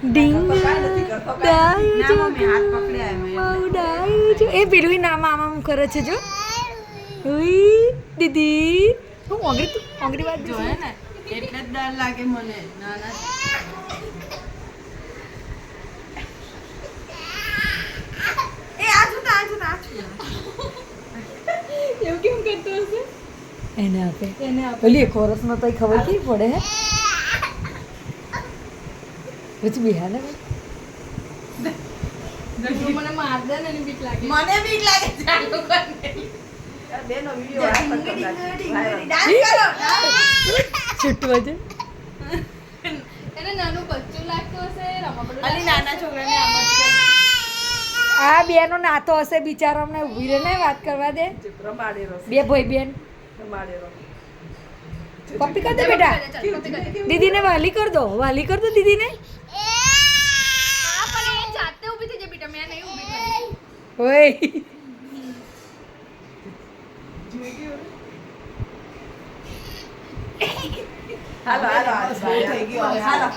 ડીંગ એ પેલું નામ આમ કરે છે જો દીદી હું ઓંગળી વાત જોયે ને એટલે જ ડર લાગે મને નાના એવું કેમ કરતો હશે એને આપે પેલી એક વર્ષમાં તો ખબર કેવી પડે હે પછી બિહાર ને મને માર દે ને બીક લાગે મને બીક લાગે ચાલુ કર બેનો વિડિયો છૂટવા છે એને નાનું બચ્ચું લાગતું હશે રમકડું અલી નાના છોકરાને આમ જ આ બેનો નાતો હશે બિચારો અમને ઊભી રહે ને વાત કરવા દે બે ભાઈ બેન પપ્પી કર દે બેટા દીદીને વાલી કર દો દીદીને હા પણ એ જાતે ઊભી થઈ જાય બેટા મેં નહીં ઊભી કરી ઓય હાલો થઈ ગયો હાલો